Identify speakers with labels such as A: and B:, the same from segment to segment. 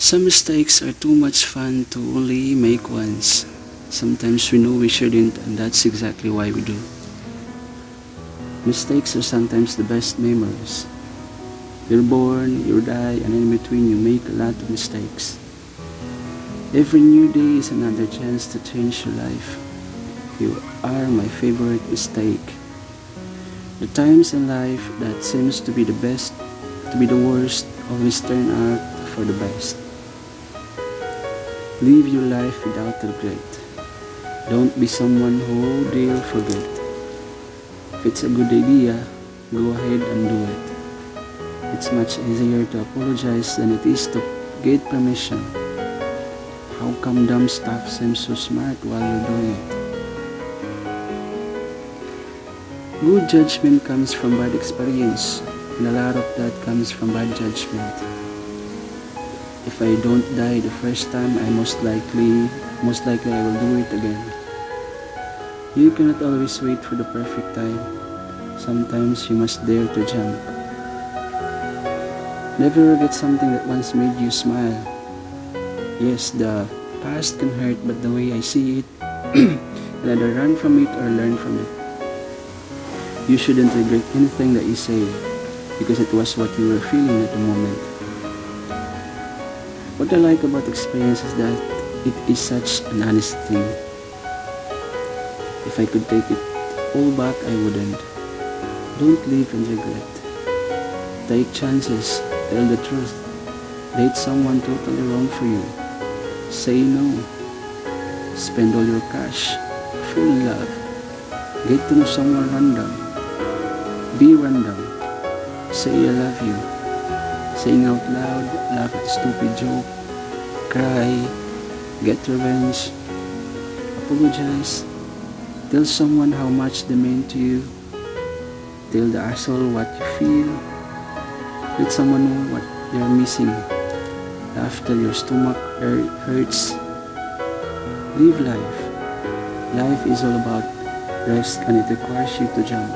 A: Some mistakes are too much fun to only make once. Sometimes we know we shouldn't, and that's exactly why we do. Mistakes are sometimes the best memories. You're born, you die, and in between you make a lot of mistakes. Every new day is another chance to change your life. You are my favorite mistake. The times in life that seems to be the best, to be the worst, always turn out for the best. Live your life without regret. Don't be someone who they'll forget. If it's a good idea, go ahead and do it. It's much easier to apologize than it is to get permission. How come dumb stuff seems so smart while you're doing it? Good judgment comes from bad experience, and a lot of that comes from bad judgment. If I don't die the first time, I most likely I will do it again. You cannot always wait for the perfect time. Sometimes you must dare to jump. Never forget something that once made you smile. Yes, the past can hurt, but the way I see it, either run from it or learn from it. You shouldn't regret anything that you say, because it was what you were feeling at the moment. What I like about experience is that it is such an honest thing. If I could take it all back, I wouldn't. Don't live in regret. Take chances, tell the truth. Date someone totally wrong for you. Say no. Spend all your cash. Fall in love. Get to know someone random. Be random. Say I love you. Saying out loud, laugh at a stupid joke, cry, get revenge, apologize, tell someone how much they meant to you, tell the asshole what you feel, let someone know what you're missing, laugh till your stomach hurts. Live life. Life is all about rest, and it requires you to jump.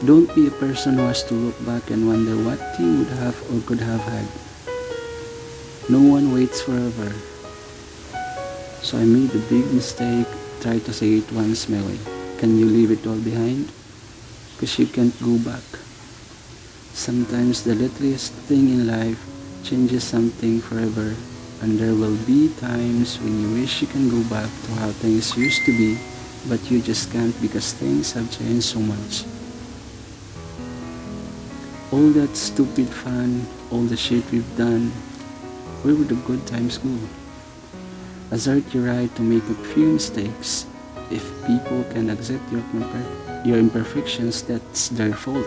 A: Don't be a person who has to look back and wonder what you would have or could have had. No one waits forever. So I made a big mistake. Try to say it once my way. Can you leave it all behind? Because you can't go back. Sometimes the littlest thing in life changes something forever, and there will be times when you wish you can go back to how things used to be, but you just can't because things have changed so much. All that stupid fun, all the shit we've done, where would the good times go? Assert your right to make a few mistakes. If people can accept your imperfections, that's their fault.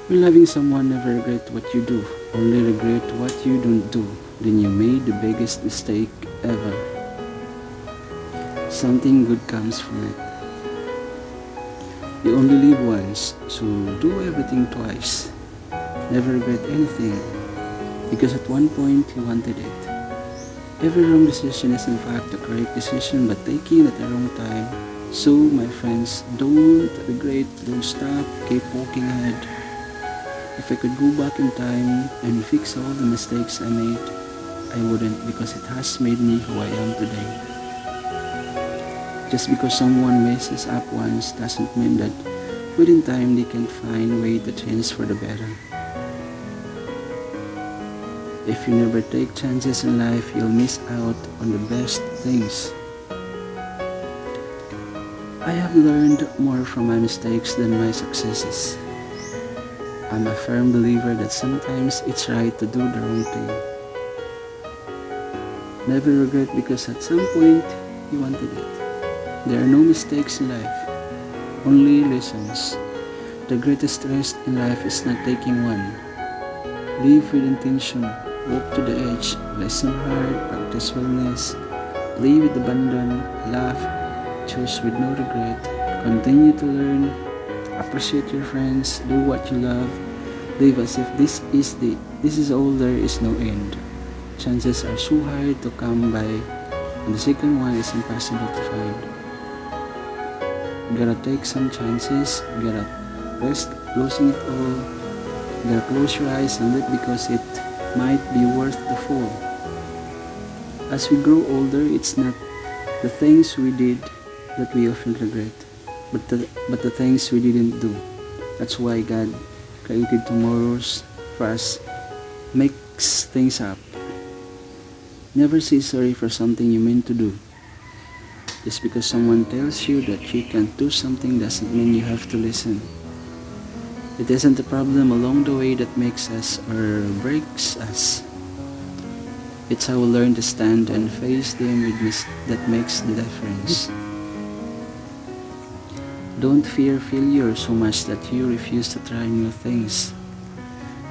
A: When loving someone, never regret what you do, only regret what you don't do. Then you made the biggest mistake ever. Something good comes from it. You only live once, so do everything twice. Never regret anything, because at one point you wanted it. Every wrong decision is in fact the correct decision, but taken at the wrong time. So, my friends, don't regret, don't stop, keep walking ahead. If I could go back in time and fix all the mistakes I made, I wouldn't, because it has made me who I am today. Just because someone messes up once doesn't mean that within time they can find a way to change for the better. If you never take chances in life, you'll miss out on the best things. I have learned more from my mistakes than my successes. I'm a firm believer that sometimes it's right to do the wrong thing. Never regret, because at some point you wanted it. There are no mistakes in life, only lessons. The greatest rest in life is not taking one. Live with intention, walk to the edge, listen hard, practice wellness, play with abandon, laugh, choose with no regret, continue to learn, appreciate your friends, do what you love, live as if this is all, there is no end. Chances are so hard to come by, and the second one is impossible to find. You gotta take some chances, you gotta risk losing it all, You gotta close your eyes and look because it might be worth the fall. As we grow older, it's not the things we did that we often regret, but the things we didn't do. That's why God created tomorrows for us, mix things up. Never say sorry for something you meant to do. Just because someone tells you that you can't do something doesn't mean you have to listen. It isn't the problem along the way that makes us or breaks us. It's how we learn to stand and face them that makes the difference. Don't fear failure so much that you refuse to try new things.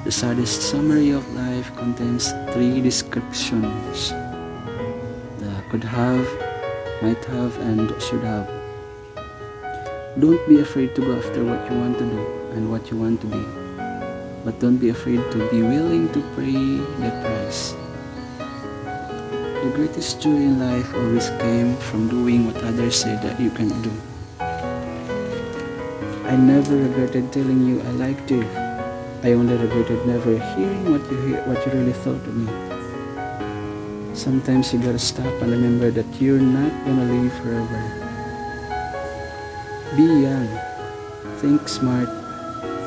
A: The saddest summary of life contains 3 descriptions: the could have, might have, and should have. Don't be afraid to go after what you want to do and what you want to be. But don't be afraid to be willing to pay the price. The greatest joy in life always came from doing what others said that you can't do. I never regretted telling you I liked you. I only regretted never hearing what you really thought of me. Sometimes you gotta stop and remember that you're not gonna live forever. Be young, think smart,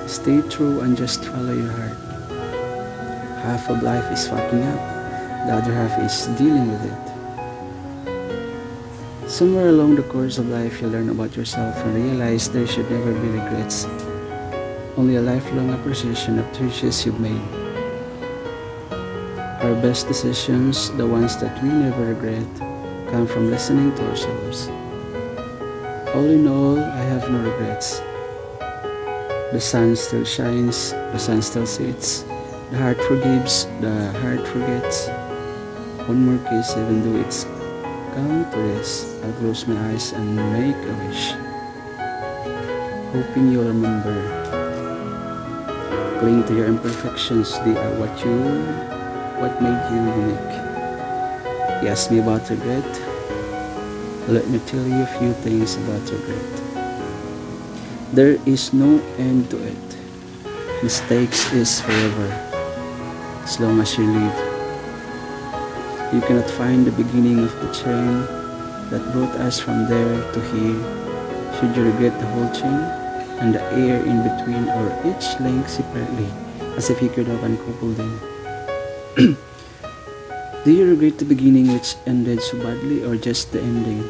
A: stay true, and just follow your heart. Half of life is fucking up, the other half is dealing with it. Somewhere along the course of life, you learn about yourself and realize there should never be regrets. Only a lifelong appreciation of choices you've made. Our best decisions, the ones that we never regret, come from listening to ourselves. All in all, I have no regrets. The sun still shines, the sun still sets, the heart forgives, the heart forgets. One more kiss, even though it's come to this, I'll close my eyes and make a wish, hoping you'll remember. Cling to your imperfections, they are what made you unique. You asked me about regret. Let me tell you a few things about regret. There is no end to it. Mistakes is forever, as long as you live. You cannot find the beginning of the chain that brought us from there to here. Should you regret the whole chain and the air in between, or each link separately, as if you could have uncoupled them? Do you regret the beginning which ended so badly, or just the ending?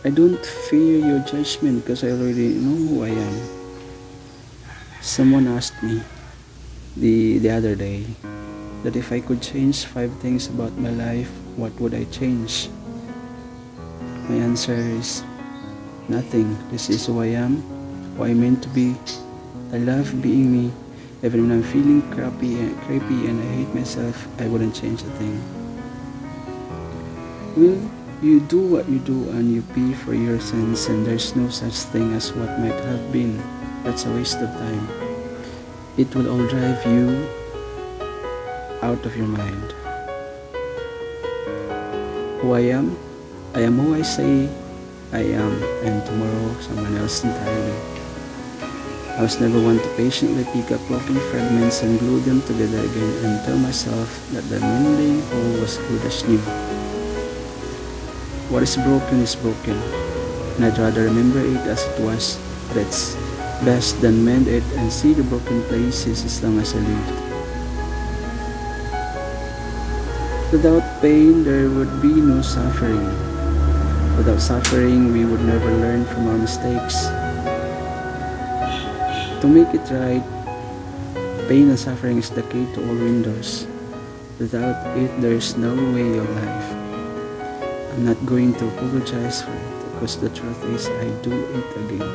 A: I don't fear your judgment because I already know who I am. Someone asked me the other day that if I could change 5 things about my life, what would I change? My answer is nothing. This is who I am, who I meant to be. I love being me. Even when I'm feeling creepy and I hate myself, I wouldn't change a thing. Well, you do what you do and you pay for your sins, and there's no such thing as what might have been. That's a waste of time. It will all drive you out of your mind. Who I am who I say I am, and tomorrow someone else entirely. I was never one to patiently pick up broken fragments and glue them together again and tell myself that the mending whole was good as new. What is broken, and I'd rather remember it as it was, but it's best than mend it and see the broken places as long as I lived. Without pain, there would be no suffering. Without suffering, we would never learn from our mistakes. To make it right, pain and suffering is the key to all windows. Without it, there is no way of life. I'm not going to apologize for it, because the truth is I do it again.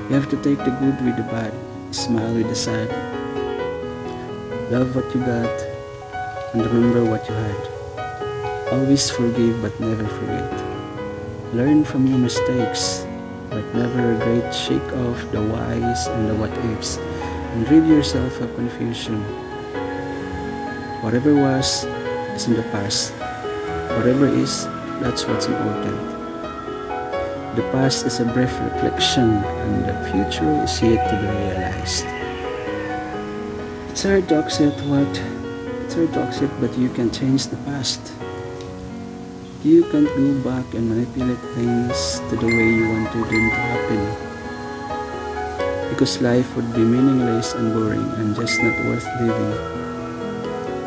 A: You have to take the good with the bad, smile with the sad. Love what you got, and remember what you had. Always forgive but never forget. Learn from your mistakes, but never regret. Shake off the whys and the what ifs, and rid yourself of confusion. Whatever was is in the past. Whatever is, that's what's important. The past is a brief reflection, and the future is yet to be realized. It's hard to accept but you can change the past. You can't go back and manipulate things to the way you wanted them to happen. Because life would be meaningless and boring and just not worth living.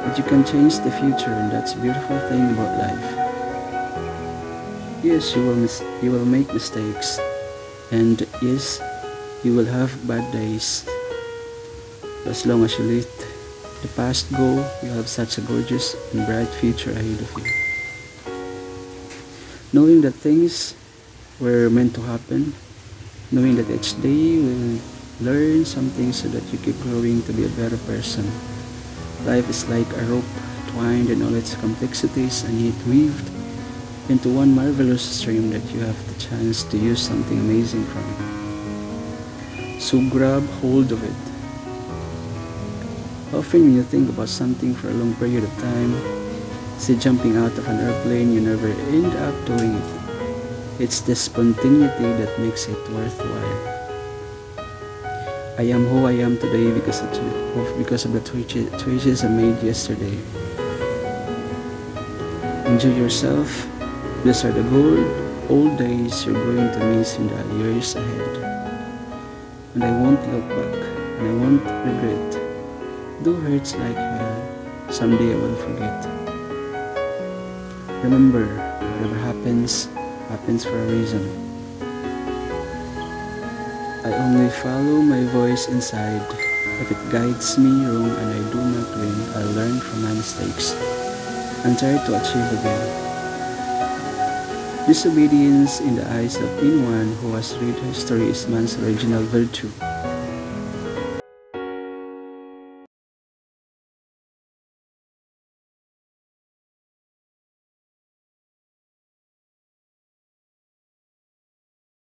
A: But you can change the future, and that's a beautiful thing about life. Yes, you will make mistakes, and yes, you will have bad days. But as long as you let the past go, you have such a gorgeous and bright future ahead of you. Knowing that things were meant to happen, knowing that each day will learn something so that you keep growing to be a better person. Life is like a rope twined in all its complexities and yet weaved into one marvelous stream that you have the chance to use something amazing from. So grab hold of it. Often when you think about something for a long period of time, say jumping out of an airplane, you never end up doing it. It's the spontaneity that makes it worthwhile. I am who I am today because of the choices I made yesterday. Enjoy yourself. These are the old days you're going to miss in the years ahead. And I won't look back, and I won't regret. Though hurts like hell, someday I will forget. Remember, whatever happens for a reason. I only follow my voice inside. If it guides me wrong and I do not win, I'll learn from my mistakes and try to achieve again. Disobedience in the eyes of anyone who has read history is man's original virtue.